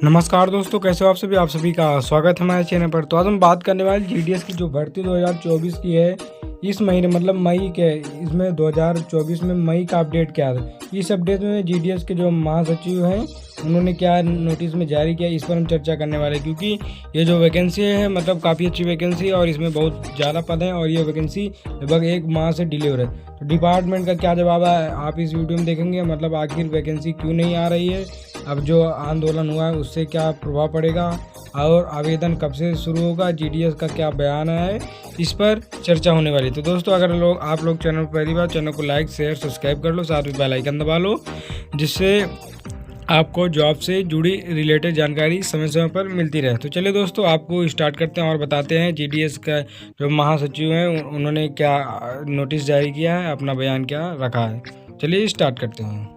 नमस्कार दोस्तों, कैसे हो आप सभी का स्वागत है हमारे चैनल पर। तो आज हम बात करने वाले जीडीएस की जो भर्ती 2024 की है। इस महीने मतलब मई के इसमें 2024 में मई का अपडेट क्या है। इस अपडेट में जीडीएस के जो महासचिव हैं उन्होंने क्या नोटिस में जारी किया, इस पर हम चर्चा करने वाले हैं। क्योंकि ये जो वैकेंसी है मतलब काफ़ी अच्छी वैकेंसी है और इसमें बहुत ज़्यादा पद हैं और ये वैकेंसी लगभग 1 माह से डिले हो रहा है। तो डिपार्टमेंट का क्या जवाब है आप इस वीडियो में देखेंगे। मतलब आखिर वैकेंसी क्यों नहीं आ रही है, अब जो आंदोलन हुआ है उससे क्या प्रभाव पड़ेगा और आवेदन कब से शुरू होगा, जीडीएस का क्या बयान है, इस पर चर्चा होने वाली है। तो दोस्तों अगर आप लोग चैनल पर पहली बार, चैनल को लाइक शेयर सब्सक्राइब कर लो, साथ में बेल आइकन दबा लो, जिससे आपको जॉब से जुड़ी रिलेटेड जानकारी समय समय पर मिलती रहे। तो चलिए दोस्तों आपको स्टार्ट करते हैं और बताते हैं जीडीएस का जो महासचिव हैं उन्होंने क्या नोटिस जारी किया है, अपना बयान क्या रखा है। चलिए स्टार्ट करते हैं।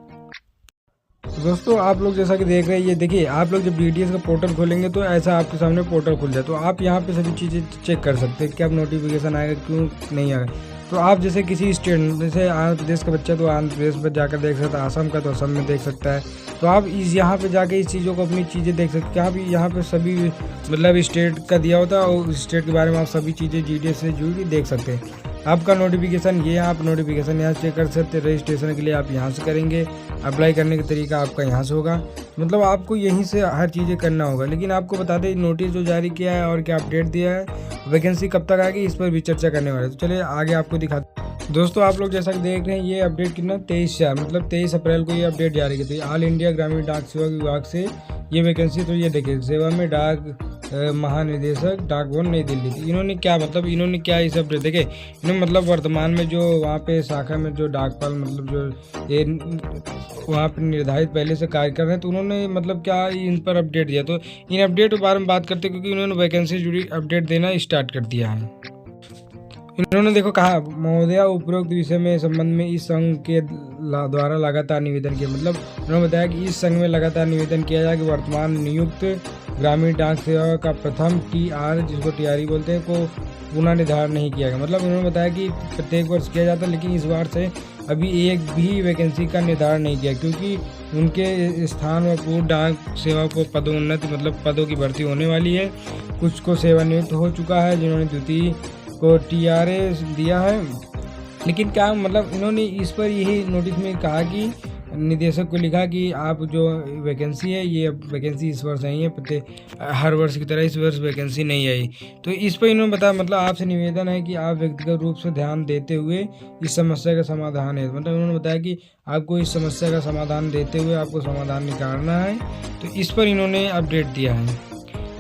तो दोस्तों आप लोग जैसा कि देख रहे हैं, ये देखिए आप लोग जब जीडीएस का पोर्टल खोलेंगे तो ऐसा आपके सामने पोर्टल खुल जाए। तो आप यहाँ पे सभी चीज़ें चेक कर सकते हैं कि अब नोटिफिकेशन आएगा क्यों नहीं आएगा। तो आप जैसे किसी स्टेट, जैसे आंध्र प्रदेश का बच्चा तो आंध्र प्रदेश पर जाकर देख सकता है, असम का तो असम में देख सकता है। तो आप यहाँ पे जाके इस चीज़ों को अपनी चीज़ें देख सकते हैं। आप यहाँ पे सभी मतलब स्टेट का दिया होता है और स्टेट के बारे में आप सभी चीज़ें जीडीएस से जुड़ी देख सकते हैं। आपका नोटिफिकेशन ये, आप नोटिफिकेशन यहाँ से चेक कर सकते हैं। रजिस्ट्रेशन के लिए आप यहाँ से करेंगे, अप्लाई करने का तरीका आपका यहाँ से होगा। मतलब आपको यहीं से हर चीज़ें करना होगा। लेकिन आपको बता दें नोटिस जो जारी किया है और क्या अपडेट दिया है, वैकेंसी कब तक आएगी, इस पर भी चर्चा करने वाले। तो चलिए आगे आपको दिखाते हैं। दोस्तों आप लोग जैसा कि देख रहे हैं ये अपडेट कितना 23/4 मतलब 23 अप्रैल को ये अपडेट जारी की थी ऑल इंडिया ग्रामीण डाक सेवा विभाग से ये वैकेंसी। तो ये देखिए सेवा में डाक महानिदेशक डाक भवन नई दिल्ली थी। इन्होंने क्या मतलब इन्होंने क्या इस अपडेट देखे, इन्होंने मतलब वर्तमान में जो वहाँ पे शाखा में जो डाकपाल मतलब जो ये वहाँ पे निर्धारित पहले से कार्य कर रहे हैं, तो उन्होंने मतलब क्या इन पर अपडेट दिया। तो इन अपडेट के बारे में बात करते हैं क्योंकि इन्होंने वैकेंसी जुड़ी अपडेट देना स्टार्ट कर दिया है। इन्होंने देखो कहा, महोदया उपरोक्त विषय में संबंध में इस संघ के द्वारा लगातार निवेदन किया। मतलब उन्होंने बताया कि इस संघ में लगातार निवेदन किया जाए कि वर्तमान नियुक्त ग्रामीण डाक सेवा का प्रथम टीआर, जिसको टीआरई बोलते हैं, को पुनः निर्धारण नहीं किया गया। मतलब उन्होंने बताया कि प्रत्येक वर्ष किया जाता है लेकिन इस बार से अभी एक भी वैकेंसी का निर्धारण नहीं किया, क्योंकि उनके स्थान व पूर्व डाक सेवा को पदोन्नति मतलब पदों की भर्ती होने वाली है। कुछ को सेवानिवृत्त हो चुका है जिन्होंने द्वितीय को टीआरए दिया है। लेकिन क्या मतलब इन्होंने इस पर यही नोटिस में कहा कि निदेशक को लिखा कि आप जो वैकेंसी है ये वैकेंसी इस वर्ष आई है, हर वर्ष की तरह इस वर्ष वैकेंसी नहीं आई। तो इस पर इन्होंने बताया मतलब आपसे निवेदन है कि आप व्यक्तिगत रूप से ध्यान देते हुए इस समस्या का समाधान है। मतलब उन्होंने बताया कि आपको इस समस्या का समाधान देते हुए आपको समाधान निकालना है। तो इस पर इन्होंने अपडेट दिया है।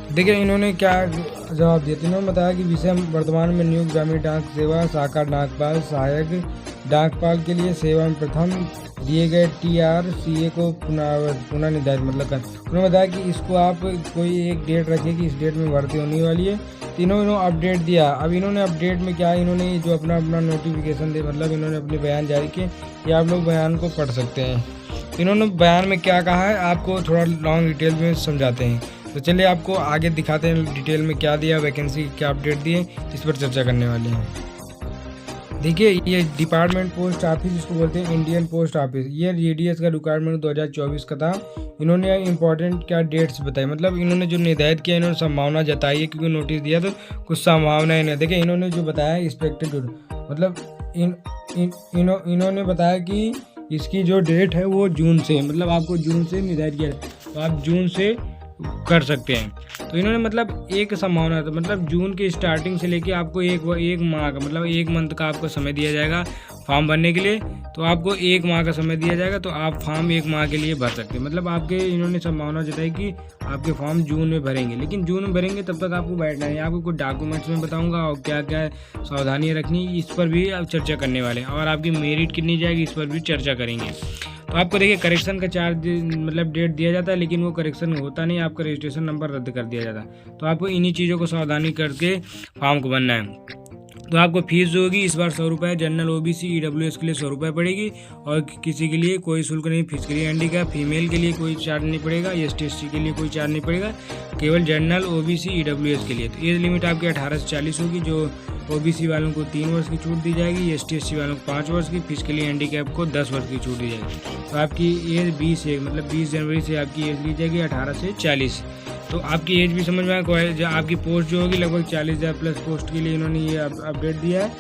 देखिए इन्होंने क्या जवाब दिया। तो इन्होंने बताया कि विषय वर्तमान में नियुक्त ग्रामीण डाक सेवा शाखा डाकपाल सहायक डाकपाल के लिए सेवा में प्रथम दिए गए टीआरसीए को पुनः निर्धारित मतलब कर। उन्होंने बताया कि इसको आप कोई एक डेट रखिए कि इस डेट में भर्ती होने वाली है। तो इन्होंने अपडेट दिया। अब इन्होंने अपडेट में क्या, इन्होंने जो अपना नोटिफिकेशन दे मतलब इन्होंने अपने बयान जारी किए, ये आप लोग बयान को पढ़ सकते हैं। इन्होंने बयान में क्या कहा है आपको थोड़ा लॉन्ग डिटेल में समझाते हैं। तो चलिए आपको आगे दिखाते हैं डिटेल में क्या दिया, वैकेंसी क्या अपडेट दिए, इस पर चर्चा करने वाले हैं। देखिए ये डिपार्टमेंट पोस्ट ऑफिस जिसको बोलते हैं इंडियन पोस्ट ऑफिस, ये जीडीएस का रिक्वायरमेंट 2024 का था। इन्होंने इंपॉर्टेंट क्या डेट्स बताई, मतलब इन्होंने जो निर्धारित किया इन्होंने संभावना जताई है क्योंकि नोटिस दिया तो कुछ संभावनाएं नहीं। देखिए इन्होंने जो बताया एक्सपेक्टेड मतलब इन्होंने बताया कि इसकी जो डेट है वो जून से, मतलब आपको जून से निर्धारित किया तो आप जून से कर सकते हैं। तो इन्होंने मतलब एक संभावना था मतलब जून के स्टार्टिंग से लेके आपको एक माह का मतलब 1 मंथ का आपको समय दिया जाएगा फॉर्म भरने के लिए। तो आपको 1 माह का समय दिया जाएगा तो आप फॉर्म 1 माह के लिए भर सकते हैं। मतलब आपके इन्होंने संभावना जताई कि आपके फॉर्म जून में भरेंगे, लेकिन जून में भरेंगे तब तक आपको बैठना है। आपको कुछ डॉक्यूमेंट्स में बताऊंगा और क्या क्या सावधानियाँ रखनी इस पर भी आप चर्चा करने वाले हैं, और आपकी मेरिट कितनी जाएगी इस पर भी चर्चा करेंगे। तो आपको देखिए करेक्शन का चार्ज मतलब डेट दिया जाता है लेकिन वो करेक्शन होता नहीं, आपका रजिस्ट्रेशन नंबर रद्द कर दिया जाता है। तो आपको इन्हीं चीज़ों को सावधानी करके फॉर्म को भरना है। तो आपको फीस जो होगी इस बार 100 रुपये, जनरल ओबीसी ईडब्ल्यूएस के लिए 100 रुपये पड़ेगी और किसी के लिए कोई शुल्क नहीं। फिजिकली हैंडीकैप फीमेल के लिए कोई चार्ज नहीं पड़ेगा, एसटी के लिए कोई चार्ज नहीं पड़ेगा, केवल जनरल ओबीसी ईडब्ल्यूएस के लिए। तो एज लिमिट आपकी 18 से 40 होगी, जो ओबीसी वालों को 3 वर्ष की छूट दी जाएगी, एसटी एससी वालों को 5 वर्ष की, फिजिकली हैंडीकैप को 10 वर्ष की छूट दी जाएगी। तो आपकी एज 20 जनवरी से आपकी एज ली जाएगी 18 से 40। तो आपकी एज भी समझ में आया, आपकी पोस्ट जो होगी लगभग 40,000 प्लस पोस्ट के लिए इन्होंने ये अपडेट दिया है,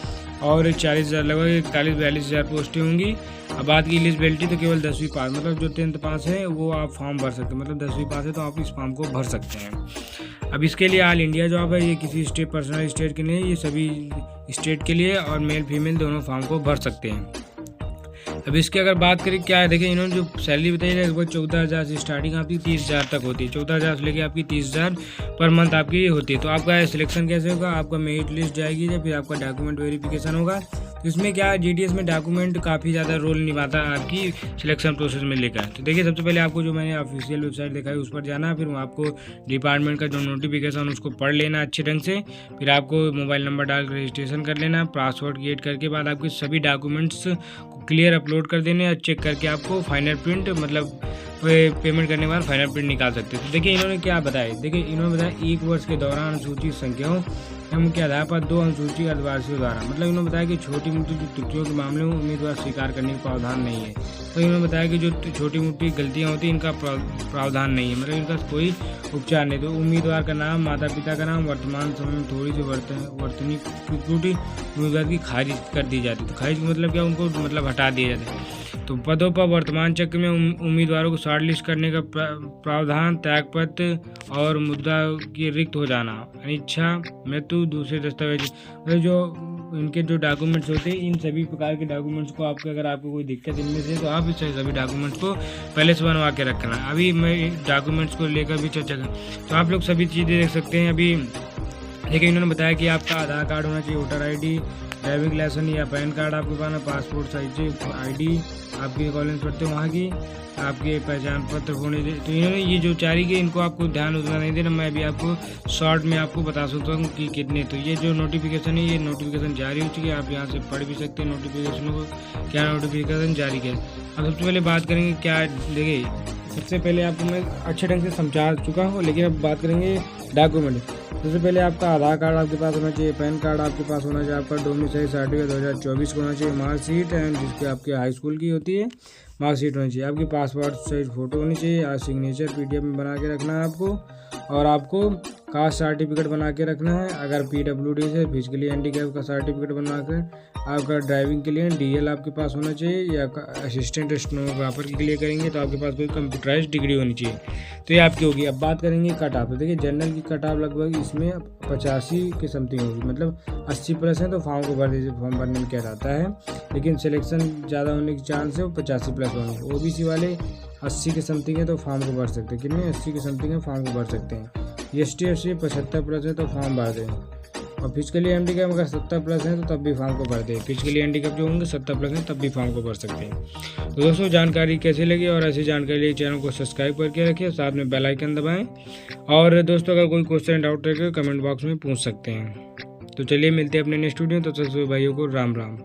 और 40,000 लगभग 41-42,000 पोस्टें होंगी। अब बात की एलिजिबिलिटी तो केवल 10वीं पास, मतलब जो 10th पास है वो आप फॉर्म भर सकते हैं, मतलब 10वीं पास है तो आप इस फॉर्म को भर सकते हैं। अब इसके लिए ऑल इंडिया जॉब है, ये किसी स्टेट पर्सनल स्टेट के लिए, ये सभी स्टेट के लिए, और मेल फीमेल दोनों फॉर्म को भर सकते हैं। अब इसकी अगर बात करें क्या है, देखिए इन्होंने जो सैलरी बताई है लगभग 14,000 से स्टार्टिंग आपकी 30,000 तक होती है। 14,000 से लेकर आपकी 30,000 पर मंथ आपकी ये होती है। तो आपका सिलेक्शन कैसे होगा, आपका मेरिट लिस्ट जाएगी या फिर आपका डॉक्यूमेंट वेरिफिकेशन होगा। तो इसमें क्या है, जीडीएस में डॉक्यूमेंट काफ़ी ज़्यादा रोल निभाता है आपकी सिलेक्शन प्रोसेस में लेकर। तो देखिए सबसे पहले आपको जो मैंने ऑफिशियल वेबसाइट दिखाई उस पर जाना, फिर आपको डिपार्टमेंट का जो नोटिफिकेशन उसको पढ़ लेना अच्छे ढंग से, फिर आपको मोबाइल नंबर डाल रजिस्ट्रेशन कर लेना, पासवर्ड क्रिएट करके बाद आपके सभी डॉक्यूमेंट्स को क्लियर अपलोड कर देने, और चेक करके आपको फाइनल प्रिंट मतलब पेमेंट करने के बाद फाइनल प्रिंट निकाल सकते हैं। तो देखिए इन्होंने क्या बताया, देखिए इन्होंने बताया 1 वर्ष के दौरान अनुसूचित संख्याओं के आधार पर 2 अनुसूचित आदिवासियों द्वारा, मतलब इन्होंने बताया कि छोटी मोटी जो त्रुटियों के मामले में उम्मीदवार स्वीकार करने का प्रावधान नहीं है। तो इन्होंने बताया कि जो छोटी मोटी गलतियां होती हैं इनका प्रावधान नहीं है, मतलब इनका कोई उपचार नहीं। तो उम्मीदवार का नाम, माता पिता का नाम, वर्तमान समय में थोड़ी सी वर्तनी त्रुटि उम्मीदवार की खारिज कर दी जाती है। तो खारिज मतलब क्या, उनको मतलब हटा दिया जाता है। तो पदों पर वर्तमान चक्र में उम्मीदवारों को शॉर्टलिस्ट करने का प्रावधान, त्यागपत्र और मुद्दा की रिक्त हो जाना, अनिच्छा, मृत्यु, दूसरे दस्तावेज, जो इनके जो डॉक्यूमेंट्स होते हैं इन सभी प्रकार के डॉक्यूमेंट्स को आपको, अगर आपको कोई दिक्कत इनमें से, तो आप इस सभी डॉक्यूमेंट्स को पहले से बनवा के रखना। अभी मैं डॉक्यूमेंट्स को लेकर भी चर्चा कर, तो आप लोग सभी चीज़ें देख सकते हैं। अभी देखिए इन्होंने बताया कि आपका आधार कार्ड होना चाहिए, वोटर ID, ड्राइविंग लाइसेंस या पैन कार्ड आपके पास, पासपोर्ट साइज ID, आपके कॉलेज पढ़ते हैं वहाँ की, आपके पहचान पत्र होने दे। तो इन्होंने ये जो जारी किए इनको आपको ध्यान उतना नहीं देना, मैं भी आपको शॉर्ट में आपको बता सकता हूँ कि कितने। तो ये जो नोटिफिकेशन है, ये नोटिफिकेशन जारी हो चुकी है, आप यहाँ से पढ़ भी सकते हैं नोटिफिकेशन को, क्या नोटिफिकेशन जारी किया। अब सबसे पहले बात करेंगे क्या, देखिए सबसे पहले आपको मैं अच्छे ढंग से समझा चुका हूँ, लेकिन अब बात करेंगे डॉक्यूमेंट। सबसे पहले आपका आधार कार्ड आपके पास होना चाहिए, पैन कार्ड आपके पास होना चाहिए, आपका डोमिसाइल सर्टिफिकेट 2024 का होना चाहिए, मार्कशीट एंड जिसकी आपके हाई स्कूल की होती है मार्कशीट होनी चाहिए, आपकी पासपोर्ट साइज फोटो होनी चाहिए, आज सिग्नेचर PDF में बना के रखना है आपको, और आपको कास्ट सर्टिफिकेट बना के रखना है। अगर PWD से फिजिकली हैंडीकैप का सर्टिफिकेट बना कर, आपका ड्राइविंग के लिए DL आपके पास होना चाहिए, या असिस्टेंट स्टेनोग्राफर के लिए करेंगे तो आपके पास कोई कंप्यूटराइज्ड डिग्री होनी चाहिए। तो ये आपकी होगी। अब बात करेंगे कट ऑफ। तो देखिए जनरल की कट ऑफ लगभग इसमें 85 के समथिंग होगी, मतलब 80 प्लस है तो फॉर्म को फॉर्म भरने में क्या रहता है, लेकिन सिलेक्शन ज़्यादा होने की चांस है वो 85 प्लस होंगे। OBC वाले 80 के समथिंग है तो फॉर्म को भर सकते हैं, कितने 80 के समथिंग है फॉर्म को भर सकते हैं। ST SC 75 प्लस है तो फॉर्म भर दें, और फिजिकली हैंडीकैप अगर 70 प्लस है तो तब भी फॉर्म को भर दें। फिजिकली हैंडीकैप जो होंगे 70 प्लस है तब भी फॉर्म को भर सकते हैं। तो दोस्तों जानकारी कैसी लगी, और ऐसी जानकारी लिए चैनल को सब्सक्राइब करके रखिए, साथ में बेल आइकन दबाएं। और दोस्तों अगर कोई क्वेश्चन डाउट रहे कमेंट बॉक्स में पूछ सकते हैं। तो चलिए मिलते हैं अपने नेक्स्ट वीडियो, तो सभी भाइयों को राम राम।